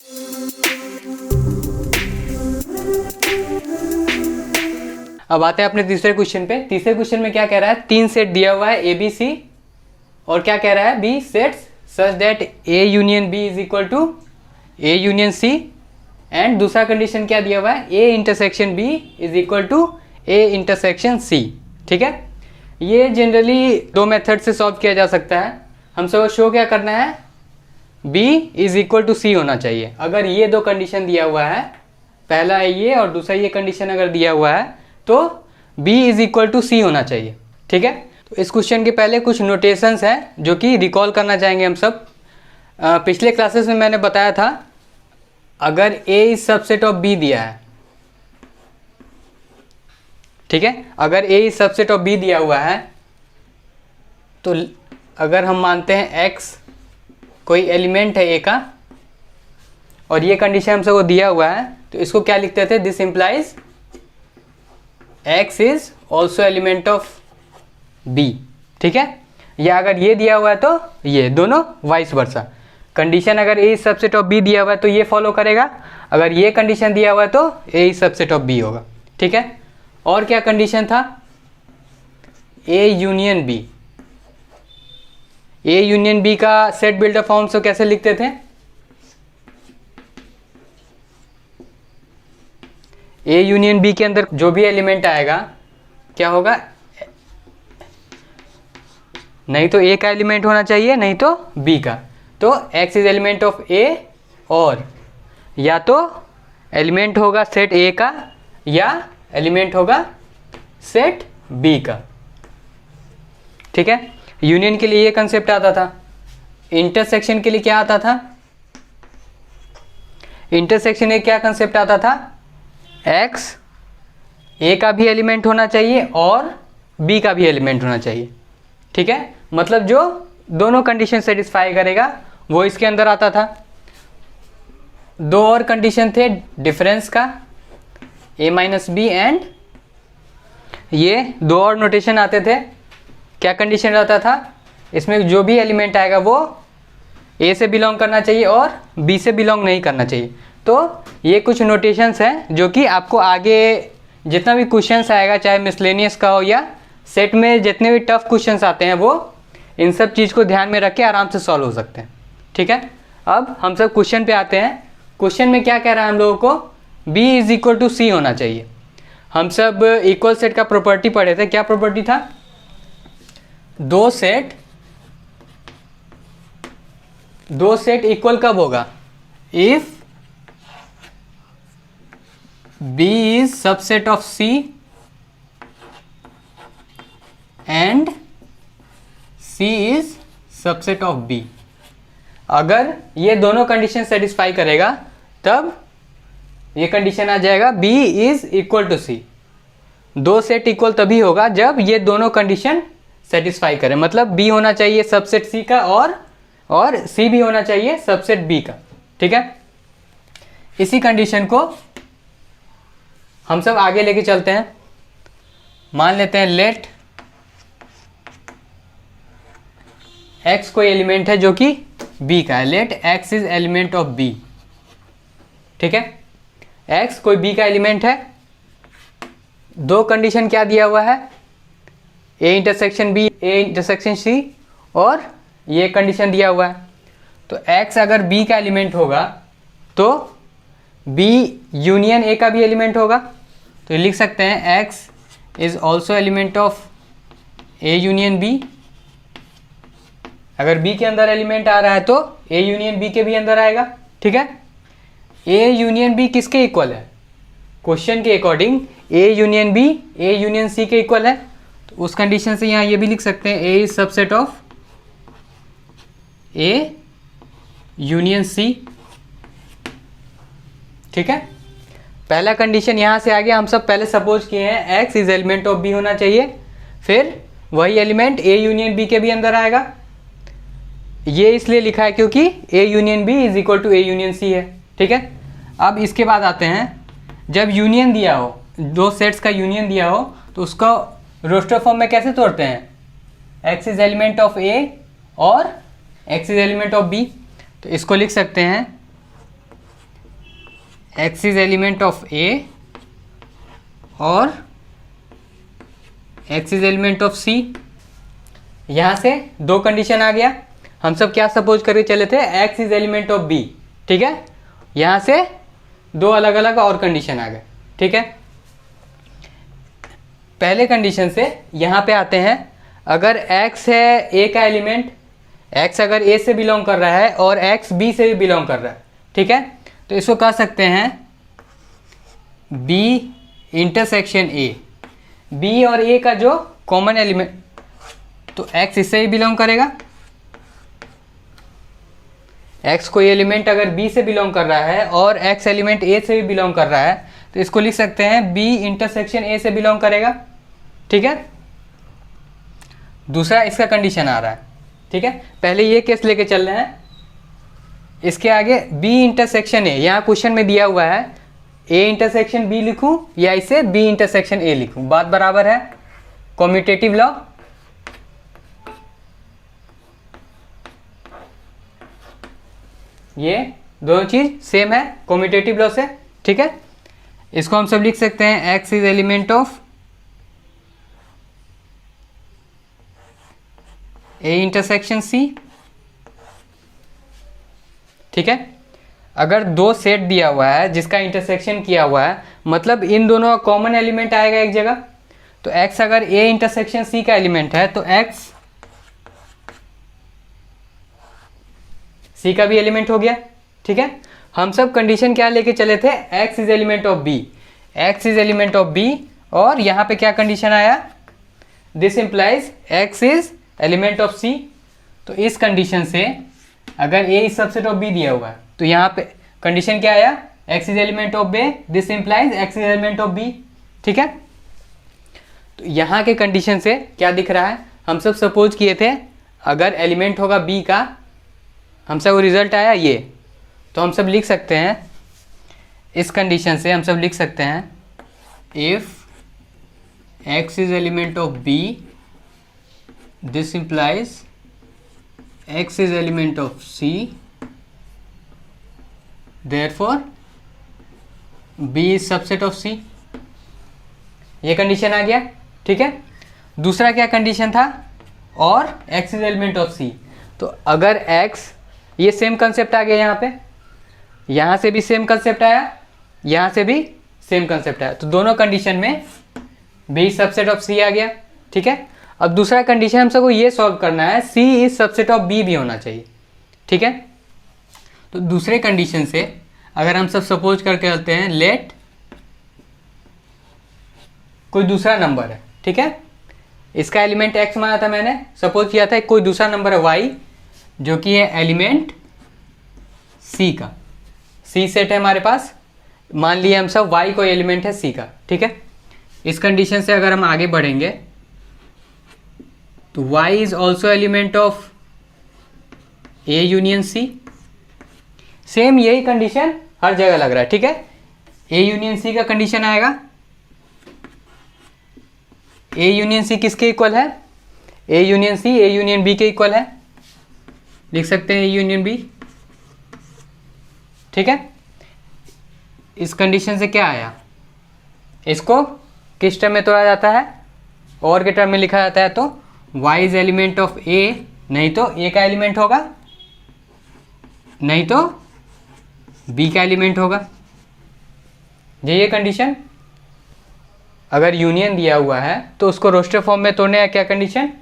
अब आते हैं अपने तीसरे क्वेश्चन पे। तीसरे क्वेश्चन में क्या कह रहा है, 3 सेट दिया हुआ है ए बी सी, और क्या कह रहा है, B sets such that A union B is equal to A union C, and दूसरा कंडीशन क्या दिया हुआ है, A intersection B is equal to A intersection C. ठीक है, ये जनरली 2 मेथड से सॉल्व किया जा सकता है। हम सब शो क्या करना है, b इज इक्वल टू सी होना चाहिए। अगर ये 2 कंडीशन दिया हुआ है, पहला ये और दूसरा ये कंडीशन अगर दिया हुआ है, तो b इज इक्वल टू सी होना चाहिए। ठीक है, तो इस क्वेश्चन के पहले कुछ नोटेशंस हैं जो कि रिकॉल करना चाहेंगे हम सब। पिछले क्लासेस में मैंने बताया था, अगर a is subset of b दिया है, ठीक है, अगर a is subset of b दिया हुआ है, तो अगर हम मानते हैं x कोई एलिमेंट है a का, और ये कंडीशन हम सबको दिया हुआ है, तो इसको क्या लिखते थे, this implies x is also element of b। ठीक है, या अगर ये दिया हुआ है तो ये दोनों वाइस वर्सा। कंडीशन अगर a is subset of b दिया हुआ है तो ये फॉलो करेगा, अगर ये कंडीशन दिया हुआ है तो a is subset of b होगा। ठीक है, और क्या कंडीशन था, a union b। a union b का सेट बिल्डर फॉर्म से कैसे लिखते थे, a यूनियन b के अंदर जो भी एलिमेंट आएगा क्या होगा, नहीं तो a का एलिमेंट होना चाहिए, नहीं तो b का। तो x is element of a, और या तो एलिमेंट होगा सेट a का, या एलिमेंट होगा सेट b का। ठीक है, यूनियन के लिए ये कंसेप्ट आता था। इंटरसेक्शन के लिए क्या आता था, इंटरसेक्शन में क्या कंसेप्ट आता था, x a का भी एलिमेंट होना चाहिए और b का भी एलिमेंट होना चाहिए। ठीक है, मतलब जो दोनों कंडीशन सेटिस्फाई करेगा वो इसके अंदर आता था। 2 और कंडीशन थे डिफरेंस का, a माइनस बी, एंड ये 2 और नोटेशन आते थे। क्या कंडीशन रहता था, इसमें जो भी एलिमेंट आएगा वो a से बिलोंग करना चाहिए और b से बिलोंग नहीं करना चाहिए। तो ये कुछ नोटेशंस हैं जो कि आपको आगे जितना भी क्वेश्चंस आएगा, चाहे मिसलेनियस का हो या सेट में जितने भी टफ क्वेश्चंस आते हैं, वो इन सब चीज़ को ध्यान में रख के आराम से सॉल्व हो सकते हैं। ठीक है, अब हम सब क्वेश्चन पे आते हैं। क्वेश्चन में क्या कह रहा है हम लोगों को, b इज इक्वल टू सी होना चाहिए। हम सब इक्वल सेट का प्रॉपर्टी पढ़े थे, क्या प्रॉपर्टी था, दो सेट इक्वल कब होगा, if b is subset of c and c is subset of b। अगर ये दोनों कंडीशन सेटिस्फाई करेगा तब ये कंडीशन आ जाएगा b is equal to c। 2 set equal तभी होगा जब ये दोनों कंडीशन सेटिस्फाई करें, मतलब b होना चाहिए सबसेट c का और c भी होना चाहिए सबसेट b का। ठीक है, इसी कंडीशन को हम सब आगे लेके चलते हैं। मान लेते हैं लेट x कोई एलिमेंट है जो कि b का है, let x is element of b। ठीक है, x कोई b का एलिमेंट है। 2 कंडीशन क्या दिया हुआ है, a intersection b, a intersection c, और ये कंडीशन दिया हुआ है। तो x अगर b का एलिमेंट होगा तो b यूनियन a का भी एलिमेंट होगा। तो लिख सकते हैं x is also element of a union b। अगर b के अंदर एलिमेंट आ रहा है तो a यूनियन b के भी अंदर आएगा। ठीक है, a यूनियन b किसके इक्वल है, क्वेश्चन के according a union b a union c के इक्वल है। तो उस कंडीशन से यहाँ ये भी लिख सकते हैं a is subset of a union c। ठीक है, पहला कंडीशन यहाँ से आगे हम सब पहले सपोज किए हैं x is element of b होना चाहिए, फिर वही एलिमेंट a यूनियन b के भी अंदर आएगा। ये इसलिए लिखा है क्योंकि a union b is equal to a union c है। ठीक है, अब इसके बाद आते हैं, जब यूनियन दिया हो, 2 सेट्स का यूनियन दिया हो, तो उसका रोस्टर फॉर्म में कैसे तोड़ते हैं, x is element of a और x is element of b। तो इसको लिख सकते हैं x is element of a और x is element of c। यहाँ से दो कंडीशन आ गया। हम सब क्या सपोज करके चले थे, x is element of b, ठीक है। यहाँ से दो अलग अलग और कंडीशन आ गए, ठीक है। पहले कंडीशन से यहाँ पे आते हैं। अगर x है a का एलिमेंट, x अगर a से बिलोंग कर रहा है और x b से भी बिलोंग कर रहा है, ठीक है, तो इसको कह सकते हैं b इंटरसेक्शन a। b और a का जो कॉमन एलिमेंट, तो x इससे ही बिलोंग करेगा। x कोई एलिमेंट अगर b से बिलोंग कर रहा है और x एलिमेंट a से भी बिलोंग कर रहा है, तो इसको लिख सकते हैं b इंटरसेक्शन a से बिलोंग करेगा, ठीक है। दूसरा इसका कंडीशन आ रहा है, ठीक है। पहले ये केस लेके चल रहे हैं। इसके आगे b इंटरसेक्शन a, यहाँ क्वेश्चन में दिया हुआ है a इंटरसेक्शन b लिखूं या इसे b इंटरसेक्शन a लिखूं, बात बराबर है। कॉम्यूटेटिव लॉ, ये दोनों चीज सेम है कॉम्यूटेटिव लॉ से, ठीक है। इसको हम सब लिख सकते हैं x is element of a intersection c, ठीक है। अगर दो सेट दिया हुआ है जिसका इंटरसेक्शन किया हुआ है, मतलब इन दोनों का कॉमन एलिमेंट आएगा एक जगह। तो x अगर a इंटरसेक्शन c का एलिमेंट है तो x c का भी एलिमेंट हो गया, ठीक है। हम सब कंडीशन क्या लेके चले थे, x is element of b, x is element of b, और यहाँ पे क्या कंडीशन आया, this implies x is element of c। तो इस कंडीशन से अगर a is subset of b दिया हुआ है, तो यहाँ पे कंडीशन क्या आया, x is element of a, this implies x is element of b, ठीक है। तो यहाँ के कंडीशन से क्या दिख रहा है, हम सब सपोज किए थे अगर एलिमेंट होगा b का, हम सब रिजल्ट आया ये। तो हम सब लिख सकते हैं इस कंडीशन से, हम सब लिख सकते हैं if x is element of b, this implies x is element of c, therefore b is subset of c। ये कंडीशन आ गया, ठीक है। दूसरा क्या कंडीशन था, और x is element of c। तो अगर x, ये सेम कंसेप्ट आ गया यहाँ पे, यहाँ से भी सेम कंसेप्ट आया, यहाँ से भी सेम कंसेप्ट आया, तो दोनों कंडीशन में b सबसेट ऑफ c आ गया, ठीक है। अब दूसरा कंडीशन हम सबको ये सॉल्व करना है, c is subset of b भी होना चाहिए, ठीक है। तो दूसरे कंडीशन से अगर हम सब सपोज करके चलते हैं, लेट कोई दूसरा नंबर है, ठीक है, इसका एलिमेंट x माना था मैंने, सपोज किया था कोई दूसरा नंबर है y, जो कि है एलिमेंट c का, c सेट है हमारे पास, मान लिया हम सब y कोई एलिमेंट है c का, ठीक है। इस कंडीशन से अगर हम आगे बढ़ेंगे तो y is also element of a union c। Same यही कंडीशन हर जगह लग रहा है, ठीक है। a यूनियन c का कंडीशन आएगा, a यूनियन c किसके इक्वल है, a union c a union b के इक्वल है, लिख सकते हैं a यूनियन b, ठीक है। इस कंडीशन से क्या आया, इसको किस टर्म में तोड़ा जाता है, और के टर्म में लिखा जाता है, तो y is element of a, नहीं तो a का एलिमेंट होगा, नहीं तो b का एलिमेंट होगा। ये कंडीशन, अगर यूनियन दिया हुआ है तो उसको रोस्टर फॉर्म में तोड़ने का क्या कंडीशन,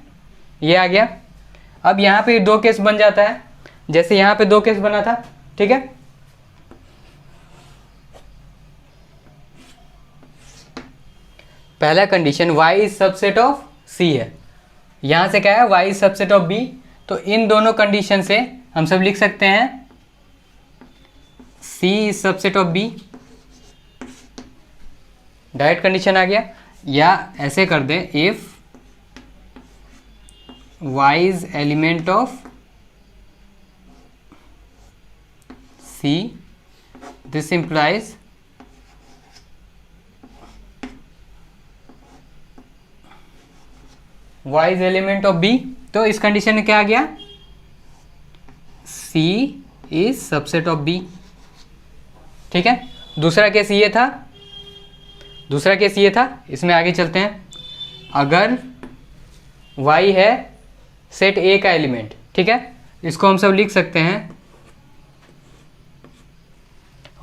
ये आ गया। अब यहाँ पे दो केस बन जाता है, जैसे यहाँ पे दो केस बना था, ठीक है। पहला condition y is subset of c है, यहाँ से क्या है y is subset of b। तो इन दोनों कंडीशन से हम सब लिख सकते हैं c is subset of b, direct condition आ गया। या ऐसे कर दें, if y is element of c, this implies y is element of b। तो इस कंडीशन में क्या आ गया, c is subset of b, ठीक है। दूसरा केस ये था, दूसरा केस ये था। इसमें आगे चलते हैं। अगर y है सेट A का एलिमेंट, ठीक है, इसको हम सब लिख सकते हैं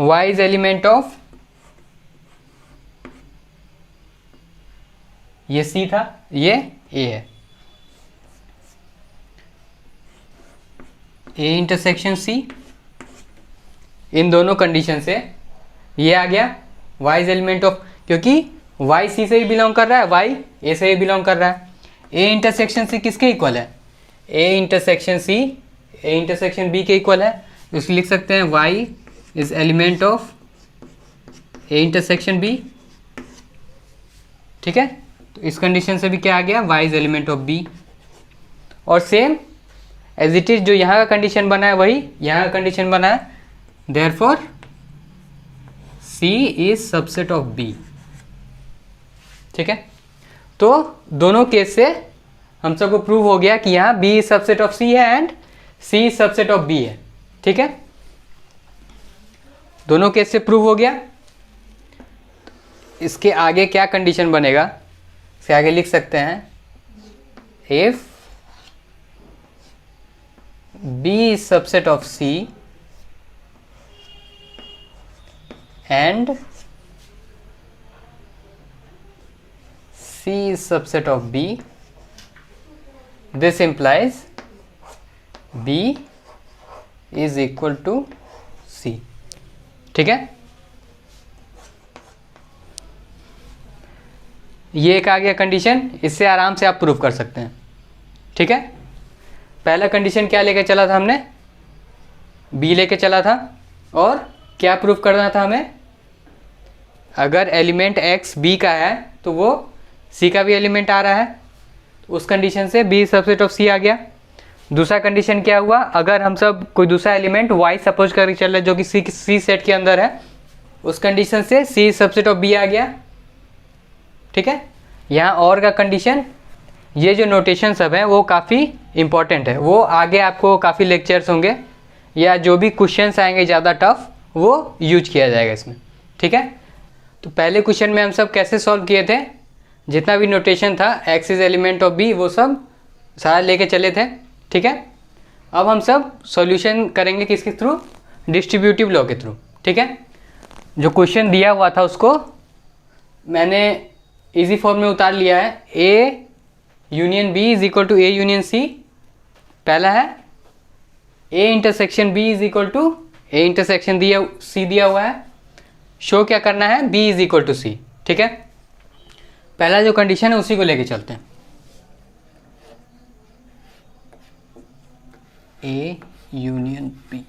y इज एलिमेंट ऑफ, ये C था, ये A है, A इंटरसेक्शन C। इन दोनों कंडीशन से ये आ गया y इज एलिमेंट ऑफ, क्योंकि y C से ही बिलोंग कर रहा है, y A से ही बिलोंग कर रहा है। A इंटरसेक्शन C किसके इक्वल है? A intersection C A intersection B के इक्वल है। तो इसलिए लिख सकते हैं y is element of A intersection B, ठीक है। तो इस कंडीशन से भी क्या आ गया, y is element of B। और सेम एज इट इज जो यहाँ का कंडीशन बना है वही यहाँ का कंडीशन बना है, therefore C is subset of B, ठीक है। तो दोनों केस से हम सबको प्रूव हो गया कि यहाँ B is subset of C है and C is subset of B है, ठीक है। दोनों केस से प्रूव हो गया। इसके आगे क्या कंडीशन बनेगा, इसके आगे लिख सकते हैं if B is subset of C and C is subset of B, this implies B is equal to C, ठीक है। ये एक आ गया कंडीशन, इससे आराम से आप प्रूव कर सकते हैं, ठीक है। पहला कंडीशन क्या लेके चला था हमने, B लेके चला था, और क्या प्रूफ करना था हमें, अगर एलिमेंट X B का है तो वो C का भी एलिमेंट आ रहा है, तो उस कंडीशन से B सबसेट ऑफ C आ गया। दूसरा कंडीशन क्या हुआ, अगर हम सब कोई दूसरा एलिमेंट Y सपोज करके चल रहे जो कि C सेट के अंदर है, उस कंडीशन से C सबसेट ऑफ B आ गया, ठीक है। यहाँ और का कंडीशन, ये जो नोटेशन सब है वो काफ़ी इम्पॉर्टेंट है, वो आगे आपको काफ़ी लेक्चर्स होंगे या जो भी क्वेश्चंस आएंगे ज़्यादा टफ वो यूज किया जाएगा इसमें, ठीक है। तो पहले क्वेश्चन में हम सब कैसे सॉल्व किए थे, जितना भी नोटेशन था x is element of B वो सब सारा लेके चले थे, ठीक है। अब हम सब सॉल्यूशन करेंगे किसके थ्रू, डिस्ट्रीब्यूटिव लॉ के थ्रू, ठीक है। जो क्वेश्चन दिया हुआ था उसको मैंने इजी फॉर्म में उतार लिया है, A union B is equal to A union C। पहला है A intersection B is equal to A intersection C दिया हुआ है, शो क्या करना है, B is equal to C, ठीक है। पहला जो कंडीशन है उसी को लेके चलते हैं, A यूनियन B।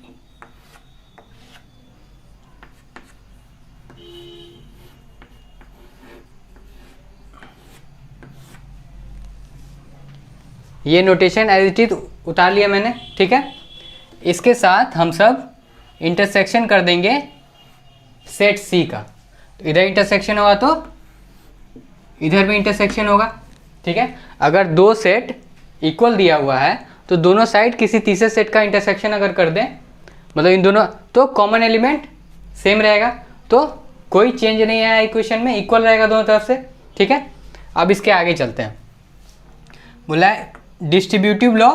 ये नोटेशन एज इट इज उतार लिया मैंने, ठीक है। इसके साथ हम सब इंटरसेक्शन कर देंगे सेट C का, तो इधर इंटरसेक्शन होगा तो इधर भी इंटरसेक्शन होगा, ठीक है। अगर दो सेट इक्वल दिया हुआ है तो दोनों साइड किसी तीसरे सेट का इंटरसेक्शन अगर कर दें, मतलब इन दोनों, तो कॉमन एलिमेंट सेम रहेगा, तो कोई चेंज नहीं आया इक्वेशन में, इक्वल रहेगा दोनों तरफ से, ठीक है। अब इसके आगे चलते हैं। बोला है डिस्ट्रीब्यूटिव लॉ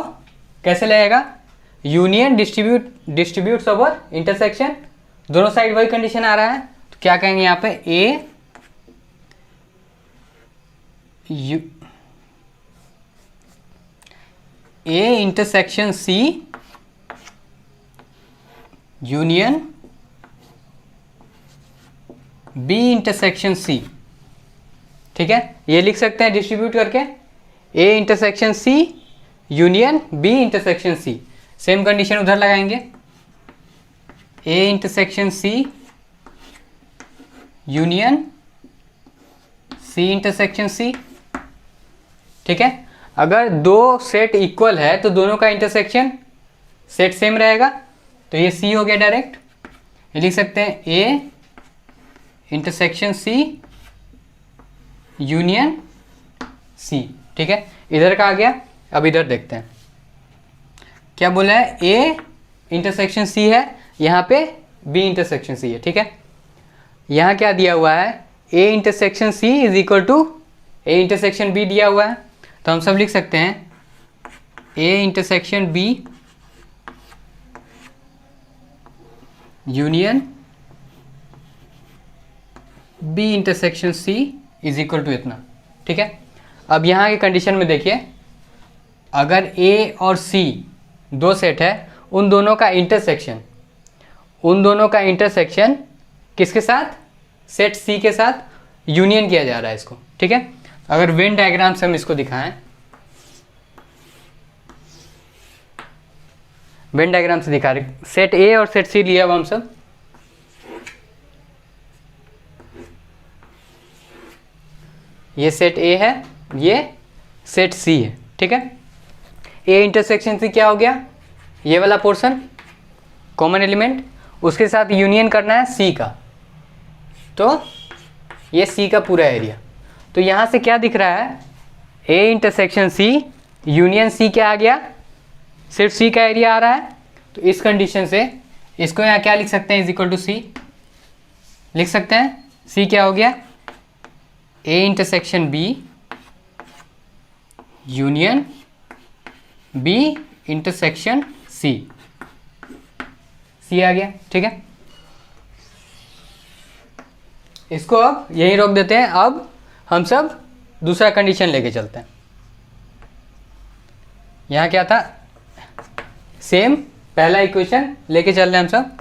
कैसे लगेगा, यूनियन डिस्ट्रीब्यूट्स ओवर इंटरसेक्शन, दोनों साइड वही कंडीशन आ रहा है, तो क्या कहेंगे यहाँ पे A intersection C union B intersection C, ठीक है। ये लिख सकते हैं डिस्ट्रीब्यूट करके, A intersection C union B intersection C। Same condition उधर लगाएंगे, A intersection C union C intersection C, ठीक है। अगर दो सेट इक्वल है तो दोनों का इंटरसेक्शन सेट सेम रहेगा, तो ये C हो गया डायरेक्ट। ये लिख सकते हैं A intersection C union C, ठीक है। इधर का आ गया। अब इधर देखते हैं क्या बोला है, A इंटरसेक्शन C है, यहाँ पे B इंटरसेक्शन C है, ठीक है। यहाँ क्या दिया हुआ है, A intersection C is equal to A intersection B दिया हुआ है, तो हम सब लिख सकते हैं A intersection B union B intersection C is equal to इतना। ठीक है, अब यहाँ की कंडीशन में देखिए, अगर ए और सी दो सेट है, उन दोनों का इंटरसेक्शन किसके साथ, सेट सी के साथ यूनियन किया जा रहा है इसको। ठीक है, अगर वेन डायग्राम से हम इसको दिखाएं, वेन डायग्राम से दिखा रहे, सेट ए और सेट सी लिया हुआ हम सब, ये सेट ए है, ये सेट सी है। ठीक है, ए इंटरसेक्शन सी क्या हो गया, ये वाला पोर्शन कॉमन एलिमेंट, उसके साथ यूनियन करना है सी का, तो ये सी का पूरा एरिया। तो यहाँ से क्या दिख रहा है, A intersection C union C क्या आ गया, सिर्फ सी का एरिया आ रहा है। तो इस कंडीशन से इसको यहाँ क्या लिख सकते हैं, इज इक्वल टू सी लिख सकते हैं। सी क्या हो गया, A intersection B union B intersection C, C आ गया। ठीक है, इसको अब यहीं रोक देते हैं। अब हम सब दूसरा कंडीशन लेके चलते हैं। यहाँ क्या था, सेम पहला इक्वेशन लेके चल रहे हैं हम सब,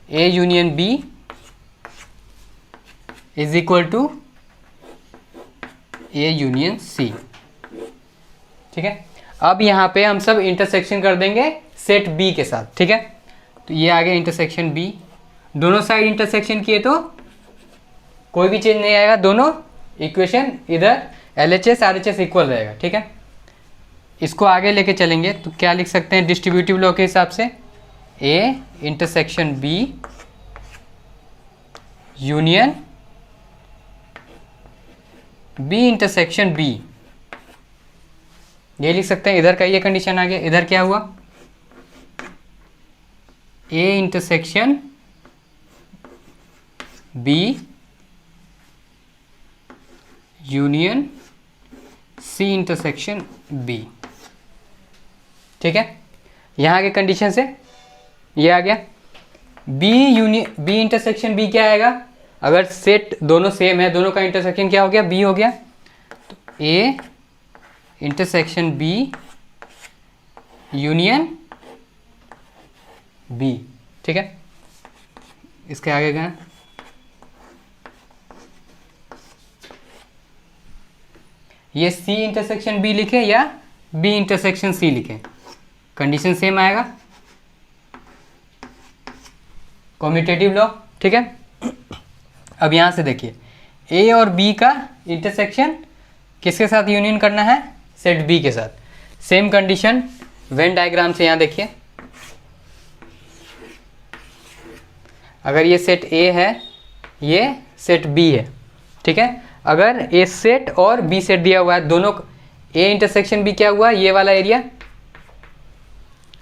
A union B is equal to A union C. ठीक है, अब यहाँ पे हम सब इंटरसेक्शन कर देंगे सेट बी के साथ। ठीक है, तो ये आ गया इंटरसेक्शन बी, दोनों साइड इंटरसेक्शन किए तो कोई भी चेंज नहीं आएगा, दोनों इक्वेशन इधर LHS RHS इक्वल रहेगा। ठीक है, इसको आगे लेके चलेंगे तो क्या लिख सकते हैं डिस्ट्रीब्यूटिव लॉ के हिसाब से, A intersection B union B intersection B, ये लिख सकते हैं। इधर का ये कंडीशन आ गया, इधर क्या हुआ, A intersection B union C intersection B. ठीक है, यहाँ के कंडीशन से ये आ गया, बी इंटरसेक्शन बी क्या आएगा, अगर सेट दोनों सेम है, दोनों का इंटरसेक्शन क्या हो गया, बी हो गया, तो A intersection B union B. ठीक है, इसके आगे गए, ये सी इंटरसेक्शन बी लिखे या बी इंटरसेक्शन सी लिखे, कंडीशन सेम आएगा, कम्यूटेटिव लॉ। ठीक है, अब यहाँ से देखिए, ए और बी का इंटरसेक्शन किसके साथ यूनियन करना है, सेट बी के साथ। सेम कंडीशन वेन डायग्राम से यहाँ देखिए, अगर ये सेट ए है, ये सेट बी है। ठीक है, अगर ए सेट और बी सेट दिया हुआ है, दोनों ए इंटरसेक्शन बी क्या हुआ, ये वाला एरिया।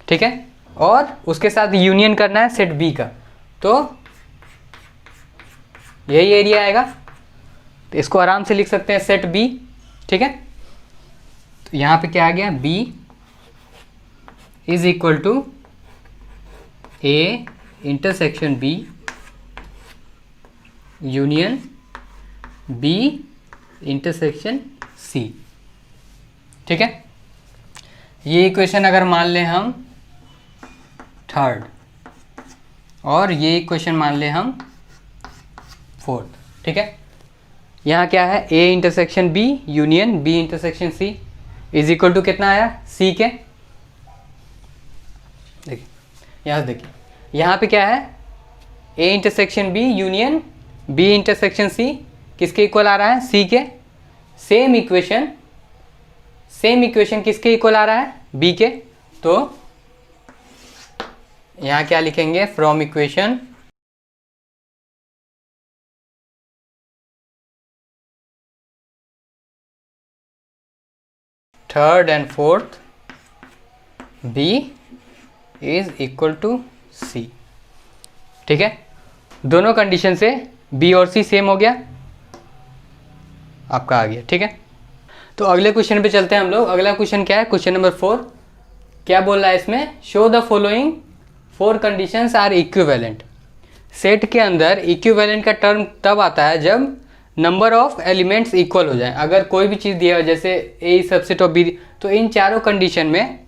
ठीक है, और उसके साथ यूनियन करना है सेट बी का, तो यही एरिया आएगा। तो इसको आराम से लिख सकते हैं सेट बी। ठीक है, तो यहाँ पे क्या आ गया, B is equal to A intersection B union B intersection C. ठीक है, ये इक्वेशन अगर मान लें हम थर्ड, और ये इक्वेशन मान लें हम फोर्थ। ठीक है, यहाँ क्या है, A intersection B union B intersection C is equal to कितना आया, सी के। देखिए यहाँ से, देखिए यहाँ पे क्या है, A intersection B union B intersection C किसके इक्वल आ रहा है, सी के। सेम इक्वेशन किसके इक्वल आ रहा है, बी के। तो यहाँ क्या लिखेंगे, from equation third and fourth B is equal to C. ठीक है, दोनों कंडीशन से बी और सी सेम हो गया, आपका आ गया। ठीक है, तो अगले क्वेश्चन पे चलते हैं हम लोग। अगला क्वेश्चन क्या है, क्वेश्चन नंबर 4। क्या बोल रहा है इसमें, show the following 4 conditions are equivalent. Set के अंदर इक्विवेलेंट का टर्म तब आता है जब नंबर ऑफ एलिमेंट्स इक्वल हो जाए। अगर कोई भी चीज़ दिया हो जैसे ए सबसेट ऑफ बी, तो इन चारों कंडीशन में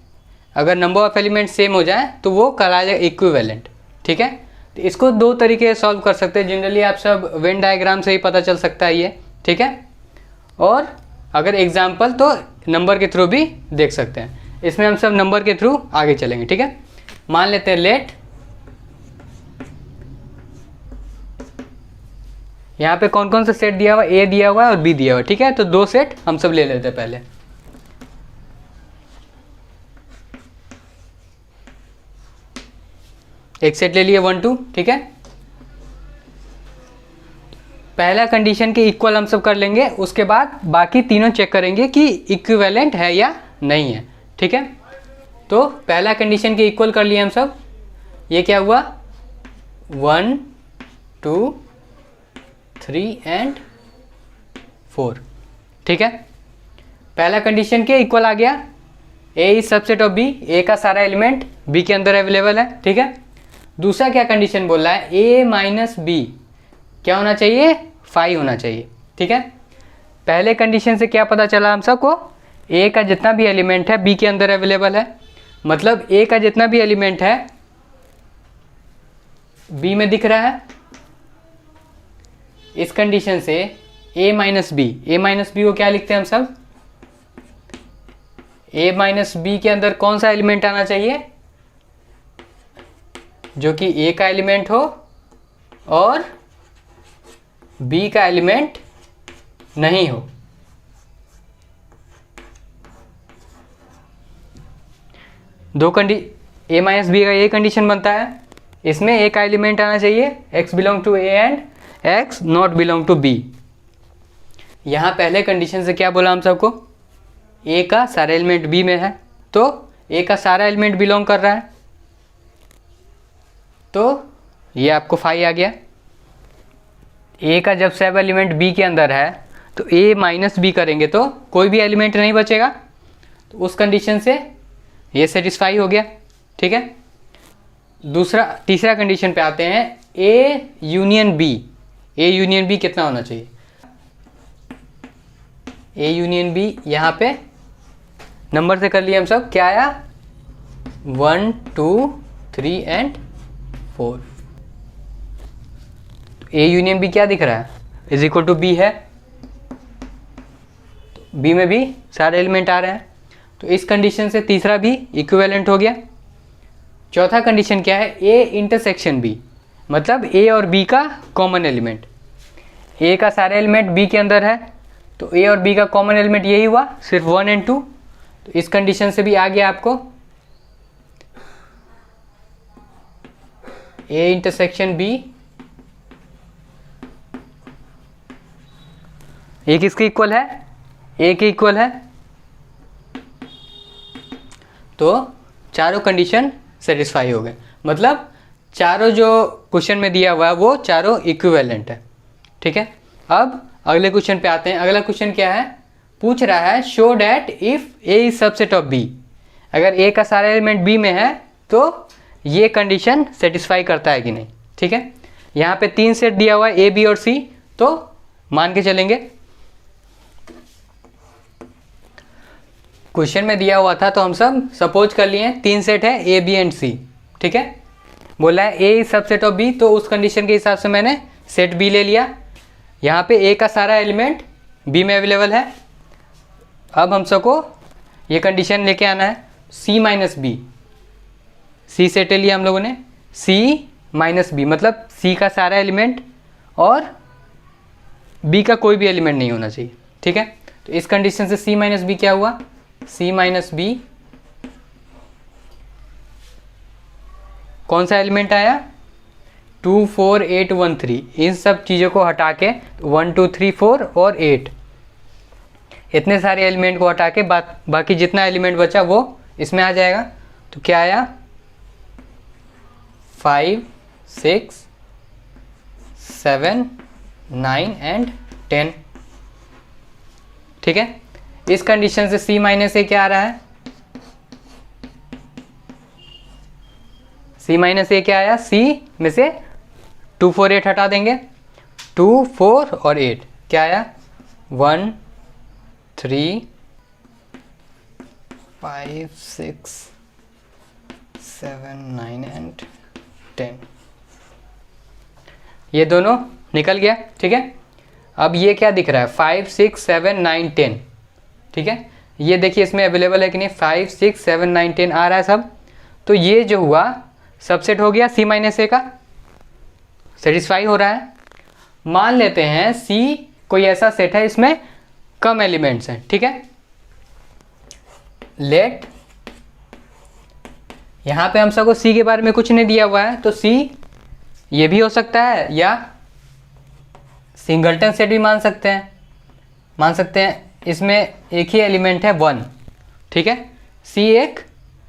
अगर नंबर ऑफ एलिमेंट्स सेम हो जाए तो वो कहलाएगा इक्विवेलेंट। ठीक है, तो इसको 2 तरीके से सॉल्व कर सकते हैं। जनरली आप सब वेन डायग्राम से ही पता चल सकता है ये। ठीक है, और अगर एग्जाम्पल तो नंबर के थ्रू भी देख सकते हैं। इसमें हम सब नंबर के थ्रू आगे चलेंगे। ठीक है, मान लेते हैं लेट, यहाँ पे कौन कौन सा सेट दिया हुआ है, ए दिया हुआ है और बी दिया हुआ है। ठीक है, तो 2 सेट हम सब ले लेते हैं पहले। एक सेट ले लिए 1 2। ठीक है, पहला कंडीशन के इक्वल हम सब कर लेंगे, उसके बाद बाकी तीनों चेक करेंगे कि इक्विवेलेंट है या नहीं है। ठीक है, तो पहला कंडीशन के इक्वल कर लिए हम सब। ये क्या हुआ, 1 2 3 एंड 4। ठीक है, पहला कंडीशन के इक्वल आ गया, ए इज सबसेट ऑफ बी, ए का सारा एलिमेंट बी के अंदर अवेलेबल है। ठीक है, दूसरा क्या कंडीशन बोल रहा है, ए माइनस बी क्या होना चाहिए, 5 होना चाहिए। ठीक है, पहले कंडीशन से क्या पता चला हम सबको, ए का जितना भी एलिमेंट है बी के अंदर अवेलेबल है, मतलब ए का जितना भी एलिमेंट है बी में दिख रहा है। इस कंडीशन से ए माइनस बी को क्या लिखते हैं हम सब, ए माइनस बी के अंदर कौन सा एलिमेंट आना चाहिए, जो कि ए का एलिमेंट हो और बी का एलिमेंट नहीं हो। ए माइनस बी का ये कंडीशन बनता है, इसमें ए का एलिमेंट आना चाहिए x belong to A and x not belong to B. यहाँ पहले कंडीशन से क्या बोला हम सबको, ए का सारा एलिमेंट बी में है, तो ए का सारा एलिमेंट बिलोंग कर रहा है, तो ये आपको 5 आ गया। ए का जब सब एलिमेंट बी के अंदर है तो ए माइनस बी करेंगे तो कोई भी एलिमेंट नहीं बचेगा, तो उस कंडीशन से ये सेटिस्फाई हो गया। ठीक है, तीसरा कंडीशन पे आते हैं, ए यूनियन बी कितना होना चाहिए, ए यूनियन बी यहाँ पे नंबर से कर लिए हम सब, क्या आया 1 2 3 एंड 4। ए यूनियन बी क्या दिख रहा है, इज इक्वल टू बी है, बी में भी सारे एलिमेंट आ रहे हैं, तो इस कंडीशन से तीसरा भी इक्विवेलेंट हो गया। चौथा कंडीशन क्या है, ए इंटरसेक्शन बी, मतलब ए और बी का कॉमन एलिमेंट। ए का सारे एलिमेंट बी के अंदर है, तो ए और बी का कॉमन एलिमेंट यही हुआ, सिर्फ 1 एंड 2, तो इस कंडीशन से भी आ गया आपको ए इंटरसेक्शन बी। ए किसके इक्वल है, ए के इक्वल है, तो चारों कंडीशन सेटिस्फाई हो गए, मतलब चारों जो क्वेश्चन में दिया हुआ है वो चारों इक्विवेलेंट है। ठीक है, अब अगले क्वेश्चन पे आते हैं। अगला क्वेश्चन क्या है, पूछ रहा है show that if A is subset of B, अगर ए का सारा एलिमेंट बी में है तो ये कंडीशन सेटिस्फाई करता है कि नहीं। ठीक है, यहाँ पे 3 सेट दिया हुआ है ए बी और सी, तो मान के चलेंगे क्वेश्चन में दिया हुआ था, तो हम सब सपोज कर लिए 3 सेट है ए बी एंड सी। ठीक है, बोला है ए इज सबसेट ऑफ बी, तो उस कंडीशन के हिसाब से मैंने सेट बी ले लिया। यहाँ पे ए का सारा एलिमेंट बी में अवेलेबल है। अब हम सबको ये कंडीशन लेके आना है सी माइनस बी, सी सेट ले लिया हम लोगों ने, सी माइनस बी मतलब सी का सारा एलिमेंट और बी का कोई भी एलिमेंट नहीं होना चाहिए। ठीक है, तो इस कंडीशन से सी माइनस बी क्या हुआ, सी माइनस बी कौन सा एलिमेंट आया 2 4 8 1 3, इन सब चीज़ों को हटा के 1 2 3 4 और 8, इतने सारे एलिमेंट को हटा के बाकी जितना एलिमेंट बचा वो इसमें आ जाएगा। तो क्या आया 5 6 7 9 एंड 10। ठीक है, इस कंडीशन से C माइनस ए क्या आ रहा है? C माइनस ए क्या आया? C में से 2 4 8 हटा देंगे, 2 4 और 8 क्या आया? 1 3 5 6 7 9 एंड 10। ये दोनों निकल गया। ठीक है, अब ये क्या दिख रहा है? 5 6 7 9 10। ठीक है, ये देखिए इसमें अवेलेबल है कि नहीं? 5 6 7 9 10 आ रहा है सब। तो ये जो हुआ सबसेट हो गया C माइनस ए का, सेटिस्फाई हो रहा है। मान लेते हैं C कोई ऐसा सेट है इसमें कम एलिमेंट्स हैं। ठीक है, लेट, यहाँ पे हम सबको C के बारे में कुछ नहीं दिया हुआ है, तो C ये भी हो सकता है या सिंगलटन सेट भी मान सकते हैं। इसमें एक ही एलिमेंट है 1। ठीक है, C एक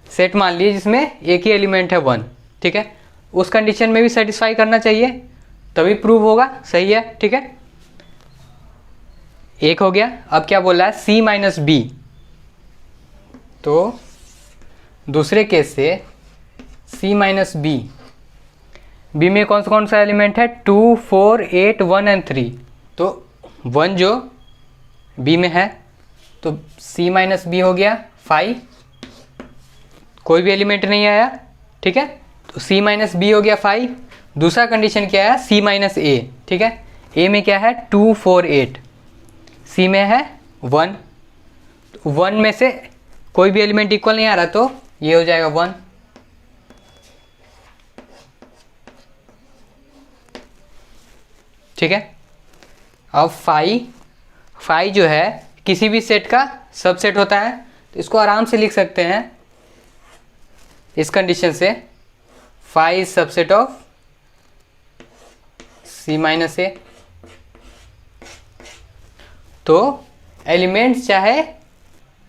सेट मान लीजिए जिसमें एक ही एलिमेंट है 1। ठीक है, उस कंडीशन में भी सेटिस्फाई करना चाहिए तभी प्रूव होगा। सही है। ठीक है, एक हो गया। अब क्या बोल रहा है? C minus B. तो दूसरे केस से C माइनस बी, बी में कौन सा एलिमेंट है? 2 4 8 1 एंड 3। तो 1 जो बी में है, तो C माइनस बी हो गया 5, कोई भी एलिमेंट नहीं आया। ठीक है, तो C माइनस बी हो गया 5। दूसरा कंडीशन क्या है? C माइनस ए। ठीक है, ए में क्या है? 2 4 8, C में है 1। 1 में से कोई भी एलिमेंट इक्वल नहीं आ रहा, तो ये हो जाएगा 1। ठीक है, अब 5 जो है किसी भी सेट का सबसेट होता है, तो इसको आराम से लिख सकते हैं इस कंडीशन से 5 सबसेट ऑफ C माइनस ए। तो एलिमेंट्स चाहे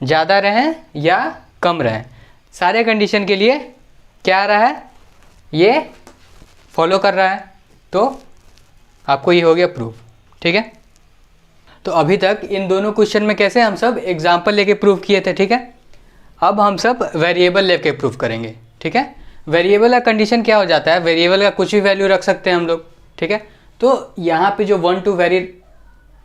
ज़्यादा रहें या कम रहें, सारे कंडीशन के लिए क्या आ रहा है? ये फॉलो कर रहा है। तो आपको ये हो गया प्रूफ। ठीक है, तो अभी तक इन दोनों क्वेश्चन में कैसे हम सब एग्जाम्पल लेके प्रूव किए थे। ठीक है, अब हम सब वेरिएबल लेके प्रूव करेंगे। ठीक है, वेरिएबल का कंडीशन क्या हो जाता है? वेरिएबल का कुछ भी वैल्यू रख सकते हैं हम लोग। ठीक है, तो यहाँ पे जो 1 2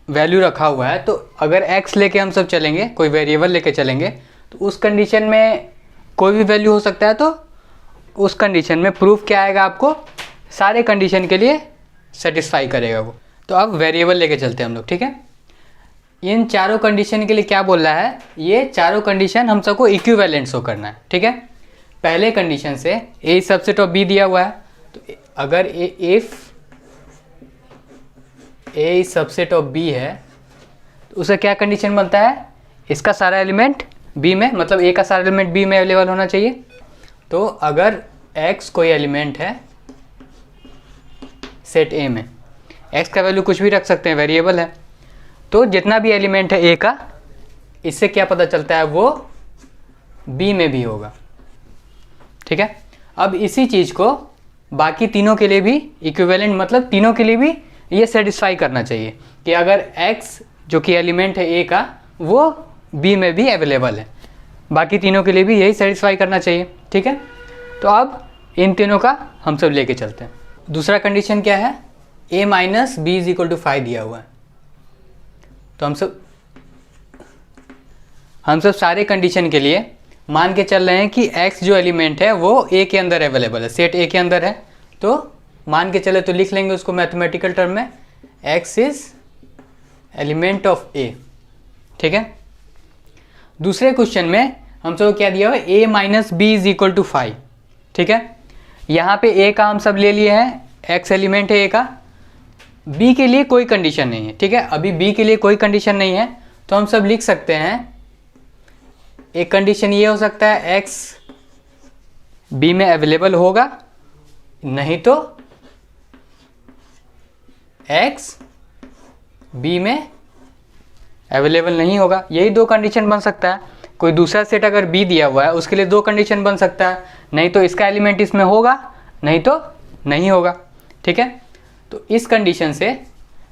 वैल्यू रखा हुआ है, तो अगर x लेके हम सब चलेंगे, कोई वेरिएबल लेके चलेंगे, तो उस कंडीशन में कोई भी वैल्यू हो सकता है। तो उस कंडीशन में प्रूफ क्या आएगा? आपको सारे कंडीशन के लिए सेटिस्फाई करेगा वो। तो अब वेरिएबल लेके चलते हैं हम लोग। ठीक है, इन चारों कंडीशन के लिए क्या बोल रहा है? ये चारों कंडीशन हम सबको इक्विवेलेंट शो करना है। ठीक है, पहले कंडीशन से ए सबसेट ऑफ बी दिया हुआ है, तो अगर if A subset of B है, तो उसका क्या कंडीशन बनता है? इसका सारा एलिमेंट बी में, मतलब ए का सारा एलिमेंट बी में अवेलेबल होना चाहिए। तो अगर x कोई एलिमेंट है सेट ए में, x का वैल्यू कुछ भी रख सकते हैं, वेरिएबल है, तो जितना भी एलिमेंट है ए का, इससे क्या पता चलता है? वो बी में भी होगा। ठीक है, अब इसी चीज़ को बाकी तीनों के लिए भी इक्विवेलेंट, मतलब तीनों के लिए भी ये सेटिस्फाई करना चाहिए कि अगर x जो कि एलिमेंट है ए का, वो बी में भी अवेलेबल है, बाकी तीनों के लिए भी यही सेटिस्फाई करना चाहिए। ठीक है, तो अब इन तीनों का हम सब लेके चलते हैं। दूसरा कंडीशन क्या है? a minus B is equal to 5 दिया हुआ है। तो हम सब सारे कंडीशन के लिए मान के चल रहे हैं कि x जो एलिमेंट है वो a के अंदर अवेलेबल है, सेट a के अंदर है। तो मान के चले तो लिख लेंगे उसको मैथमेटिकल टर्म में, x is element of a। ठीक है, दूसरे क्वेश्चन में हम सब क्या दिया हुआ है? a minus B is equal to 5। ठीक है, यहाँ पे a का हम सब ले लिए हैं, x एलिमेंट है a का, b के लिए कोई कंडीशन नहीं है। ठीक है, अभी b के लिए कोई कंडीशन नहीं है, तो हम सब लिख सकते हैं एक कंडीशन ये हो सकता है x b में अवेलेबल होगा, नहीं तो x b में अवेलेबल नहीं होगा। यही दो कंडीशन बन सकता है। कोई दूसरा सेट अगर b दिया हुआ है उसके लिए दो कंडीशन बन सकता है, नहीं तो इसका एलिमेंट इसमें होगा, नहीं तो नहीं होगा। ठीक है, तो इस कंडीशन से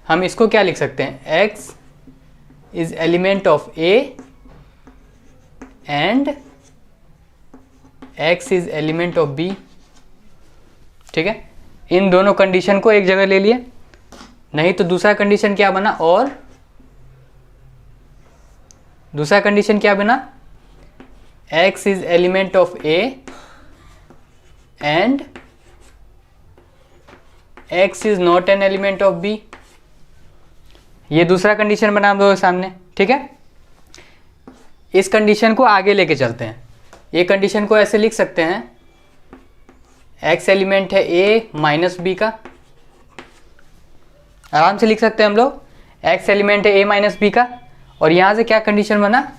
हम इसको क्या लिख सकते हैं, x is element of A and x is element of B। ठीक है, इन दोनों कंडीशन को एक जगह ले लिए। नहीं तो दूसरा कंडीशन क्या बना, और दूसरा कंडीशन क्या बना, x is element of A and x is not an element of B। ये दूसरा कंडीशन बना हम लोगों के सामने। ठीक है, इस कंडीशन को आगे लेके चलते हैं। ये कंडीशन को ऐसे लिख सकते हैं, x एलिमेंट है A माइनस B का, आराम से लिख सकते हैं हम लोग, x एलिमेंट है A माइनस B का। और यहां से क्या कंडीशन बना,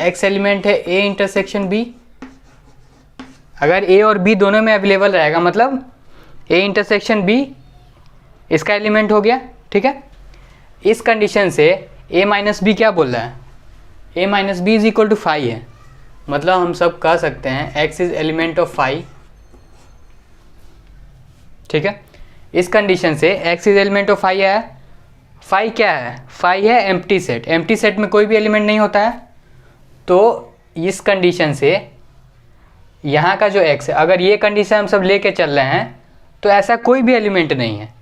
x एलिमेंट है A इंटरसेक्शन B। अगर A और B दोनों में अवेलेबल रहेगा, मतलब A इंटरसेक्शन B इसका एलिमेंट हो गया। ठीक है, इस कंडीशन से A माइनस बी क्या बोल रहा है, A minus B is equal to 5 है। मतलब हम सब कह सकते हैं x इज एलिमेंट ऑफ 5। ठीक है, इस कंडीशन से x इज एलिमेंट ऑफ 5 है। 5 क्या है, 5 है एम्प्टी सेट। एम्प्टी सेट में कोई भी एलिमेंट नहीं होता है। तो इस कंडीशन से यहाँ का जो x है, अगर ये कंडीशन हम सब लेके चल रहे हैं तो ऐसा कोई भी एलिमेंट नहीं है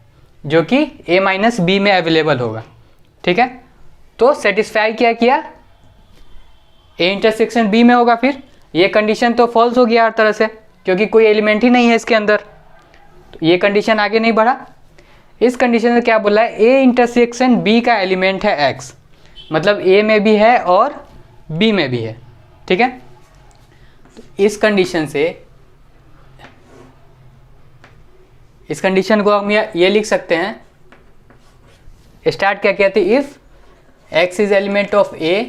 जो कि A माइनस बी में अवेलेबल होगा। ठीक है, तो सेटिस्फाई क्या किया, A इंटरसेक्शन B में होगा। फिर ये कंडीशन तो फॉल्स हो गया हर तरह से, क्योंकि कोई एलिमेंट ही नहीं है इसके अंदर। तो ये कंडीशन आगे नहीं बढ़ा। इस कंडीशन में क्या बोला है, A इंटरसेक्शन B का एलिमेंट है x, मतलब A में भी है और B में भी है। ठीक है, तो इस कंडीशन से, इस कंडीशन को हम ये लिख सकते हैं, स्टार्ट क्या कहते हैं, if x is element of A,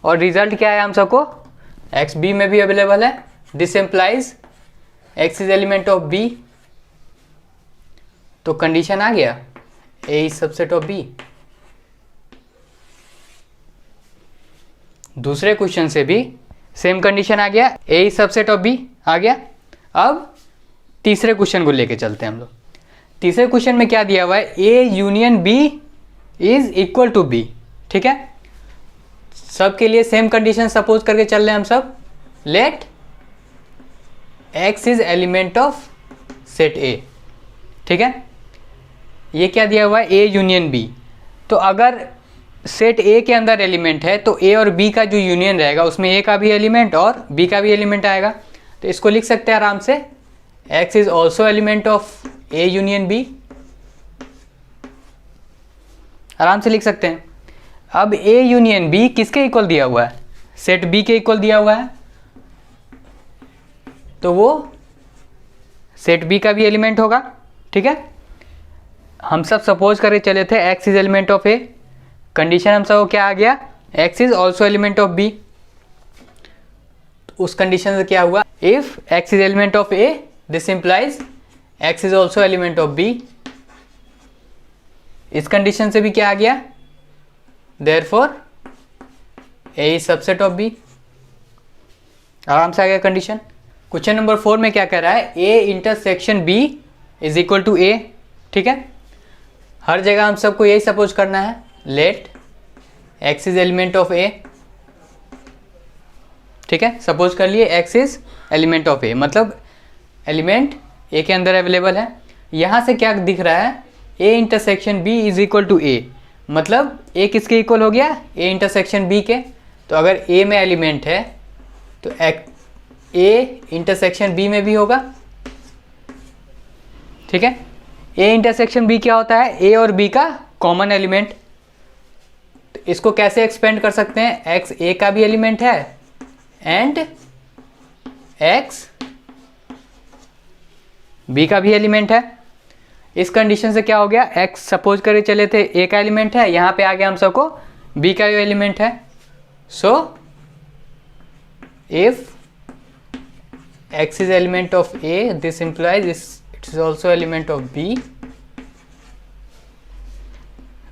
और रिजल्ट क्या है हम सबको, x B में भी अवेलेबल है। This implies x is element of B। तो कंडीशन आ गया A is subset of B। दूसरे क्वेश्चन से भी सेम कंडीशन आ गया, A is subset of B आ गया। अब तीसरे क्वेश्चन को लेके चलते हैं हम लोग। तीसरे क्वेश्चन में क्या दिया हुआ है, A union B is equal to B। ठीक है, सबके लिए सेम कंडीशन सपोज करके चल रहे हैं हम सब। Let x is element of set A। ठीक है, ये क्या दिया हुआ है, A यूनियन B। तो अगर सेट A के अंदर एलिमेंट है तो A और B का जो यूनियन रहेगा उसमें A का भी एलिमेंट और B का भी एलिमेंट आएगा। तो इसको लिख सकते हैं आराम से, x is also element of A union B। आराम से लिख सकते हैं। अब A यूनियन B किसके इक्वल दिया हुआ है, सेट B के इक्वल दिया हुआ है। तो वो सेट B का भी एलिमेंट होगा। ठीक है, हम सब सपोज करके चले थे x is element of A। Condition हम सब क्या आ गया, x is also element of B। तो उस कंडीशन से क्या हुआ, if x is element of A, this implies x is also element of B। इस कंडीशन से भी क्या आ गया, therefore A is subset of B। आराम से आ गया कंडीशन। क्वेश्चन नंबर 4 में क्या कह रहा है, A intersection B is equal to A। ठीक है, हर जगह हम सबको यही सपोज करना है, let x is element of A। ठीक है, सपोज कर लिए x is element of A, मतलब एलिमेंट A के अंदर अवेलेबल है। यहाँ से क्या दिख रहा है, A intersection B is equal to A, मतलब A किसके इक्वल हो गया, A इंटरसेक्शन B के। तो अगर A में एलिमेंट है तो A इंटरसेक्शन B में भी होगा। ठीक है, A इंटरसेक्शन B क्या होता है, A और B का कॉमन एलिमेंट। तो इसको कैसे एक्सपेंड कर सकते हैं, x A का भी एलिमेंट है एंड x B का भी एलिमेंट है। इस कंडीशन से क्या हो गया, x सपोज करे चले थे A का एलिमेंट है, यहाँ पे आ गया हम सबको B का भी एलिमेंट है। So if x is element of A, this implies it is also element of B,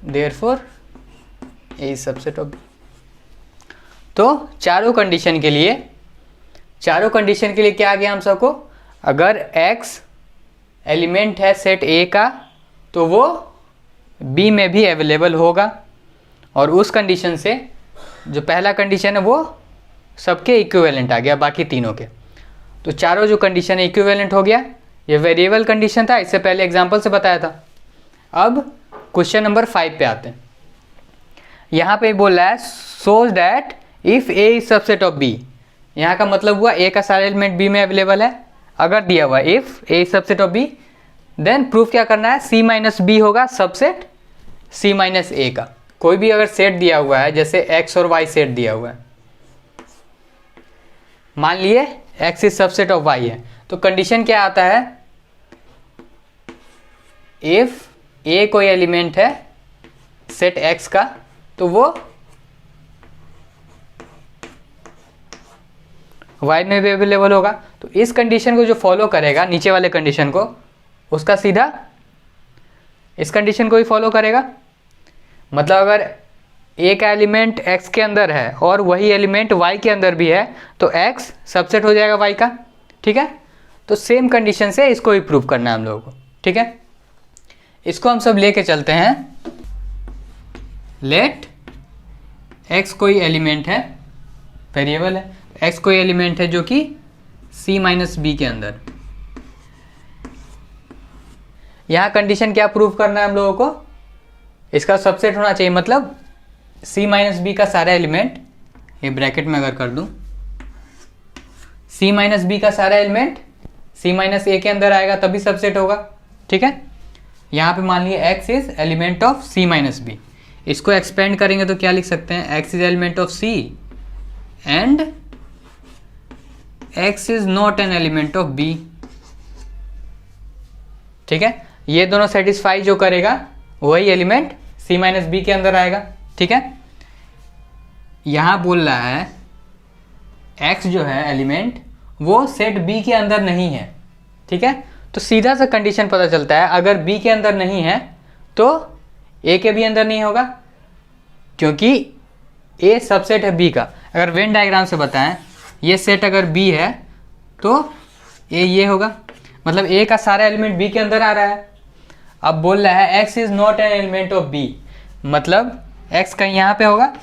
therefore A is subset of B। तो चारों कंडीशन के लिए क्या आ गया हम सबको, अगर x एलिमेंट है सेट A का तो वो बी में भी अवेलेबल होगा। और उस कंडीशन से जो पहला कंडीशन है वो सबके इक्विवेलेंट आ गया, बाकी तीनों के। तो चारों जो कंडीशन है इक्विवेलेंट हो गया। ये वेरिएबल कंडीशन था, इससे पहले एग्जांपल से बताया था। अब क्वेश्चन नंबर 5 पे आते हैं। यहाँ पे बोल रहा है shows that if A is subset of B. यहाँ का मतलब हुआ ए का सारा एलिमेंट बी में अवेलेबल है। अगर दिया हुआ if A is subset of B, then proof क्या करना है, सी माइनस बी होगा सबसेट सी माइनस ए का। कोई भी अगर सेट दिया हुआ है, जैसे एक्स और वाई सेट दिया हुआ है, मान लिए x is subset of y है, तो कंडीशन क्या आता है, इफ ए कोई एलिमेंट है सेट एक्स का, तो वो वाई में भी अवेलेबल होगा। तो इस कंडीशन को जो फॉलो करेगा, नीचे वाले कंडीशन को, उसका सीधा इस कंडीशन को ही फॉलो करेगा। मतलब अगर ए का एलिमेंट एक्स के अंदर है और वही एलिमेंट वाई के अंदर भी है, तो एक्स सबसेट हो जाएगा वाई का। ठीक है, तो सेम कंडीशन से इसको ही प्रूव करना है हम लोगों को। ठीक है, इसको हम सब लेके चलते हैं। लेट एक्स कोई एलिमेंट है, वेरिएबल है, एक्स कोई एलिमेंट है जो कि सी माइनस बी के अंदर। यहाँ कंडीशन क्या प्रूव करना है हम लोगों को, इसका सबसेट होना चाहिए। मतलब सी माइनस बी का सारा एलिमेंट, ये ब्रैकेट में अगर कर दूं, सी माइनस बी का सारा एलिमेंट सी माइनस ए के अंदर आएगा तभी सबसेट होगा। ठीक है, यहाँ पे मान लिए x is element of C minus B. इसको एक्सपेंड करेंगे तो क्या लिख सकते हैं, x is element of C and x is not an element of B. ठीक है, ये दोनों सेटिस्फाई जो करेगा वही एलिमेंट सी माइनस बी के अंदर आएगा। ठीक है, यहां बोल रहा है एक्स जो है एलिमेंट वो सेट बी के अंदर नहीं है। ठीक है, तो सीधा सा कंडीशन पता चलता है, अगर बी के अंदर नहीं है तो ए के भी अंदर नहीं होगा, क्योंकि ए सबसेट है बी का। अगर वेन डायग्राम से बताएं, ये सेट अगर बी है तो ए ये होगा, मतलब ए का सारा एलिमेंट बी के अंदर आ रहा है। अब बोल रहा है x is not an element of B, मतलब एक्स कहीं यहाँ पे होगा,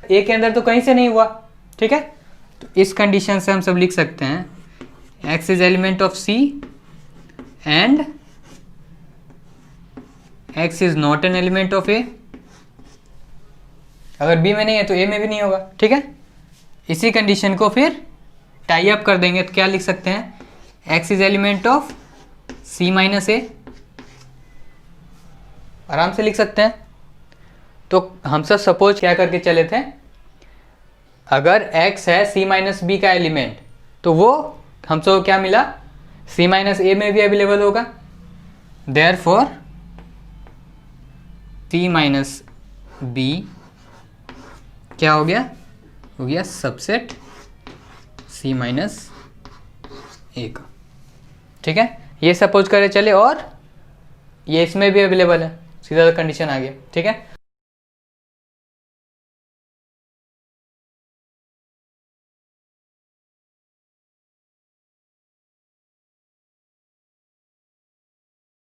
ए के अंदर तो कहीं से नहीं हुआ। ठीक है, तो इस कंडीशन से हम सब लिख सकते हैं x is element of C and x is not an element of A. अगर बी में नहीं है तो ए में भी नहीं होगा। ठीक है, इसी कंडीशन को फिर टाई अप कर देंगे तो क्या लिख सकते हैं, x is element of C minus A, आराम से लिख सकते हैं। तो हम सब सपोज क्या करके चले थे, अगर x है सी माइनस बी का एलिमेंट, तो वो हम सब क्या मिला, सी माइनस ए में भी अवेलेबल होगा। देयरफॉर सी माइनस बी क्या हो गया सबसेट सी माइनस ए का। ठीक है, ये सपोज करे चले और ये इसमें भी अवेलेबल है, सीधा कंडीशन आ गया। ठीक है।